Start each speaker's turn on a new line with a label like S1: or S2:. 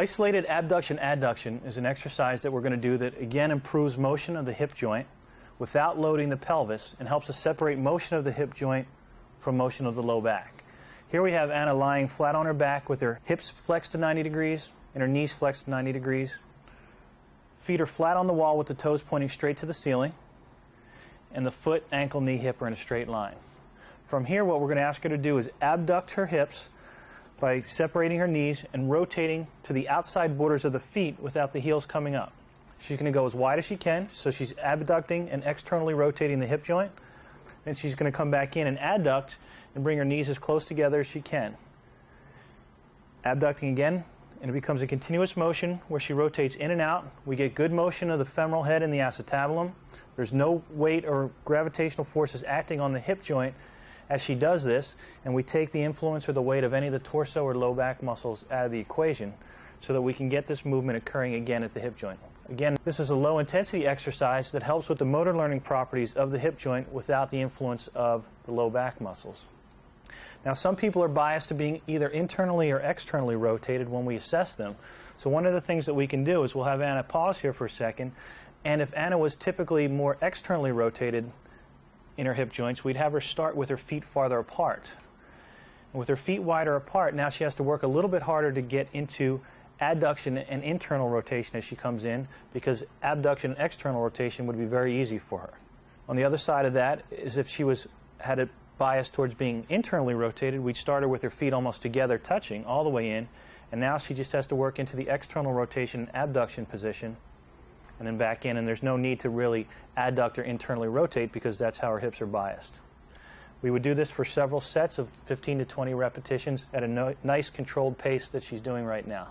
S1: Isolated abduction adduction is an exercise that we're going to do that again improves motion of the hip joint without loading the pelvis and helps us separate motion of the hip joint from motion of the low back. Here we have Anna lying flat on her back with her hips flexed to 90 degrees and her knees flexed to 90 degrees. Feet are flat on the wall with the toes pointing straight to the ceiling, and the foot, ankle, knee, hip are in a straight line. From here, what we're going to ask her to do is abduct her hips by separating her knees and rotating to the outside borders of the feet without the heels coming up. She's going to go as wide as she can, so she's abducting and externally rotating the hip joint. Then she's going to come back in and adduct and bring her knees as close together as she can. Abducting again, and it becomes a continuous motion where she rotates in and out. We get good motion of the femoral head and the acetabulum. There's no weight or gravitational forces acting on the hip joint as she does this, and we take the influence or the weight of any of the torso or low back muscles out of the equation so that we can get this movement occurring again at the hip joint. Again, this is a low intensity exercise that helps with the motor learning properties of the hip joint without the influence of the low back muscles. Now, some people are biased to being either internally or externally rotated when we assess them. So one of the things that we can do is we'll have Anna pause here for a second, and if Anna was typically more externally rotated in her hip joints, we'd have her start with her feet farther apart. And with her feet wider apart, now she has to work a little bit harder to get into adduction and internal rotation as she comes in, because abduction and external rotation would be very easy for her. On the other side of that is if she had a bias towards being internally rotated, we'd start her with her feet almost together touching all the way in, and now she just has to work into the external rotation abduction position and then back in, and there's no need to really adduct or internally rotate because that's how her hips are biased. We would do this for several sets of 15 to 20 repetitions at a nice controlled pace that she's doing right now.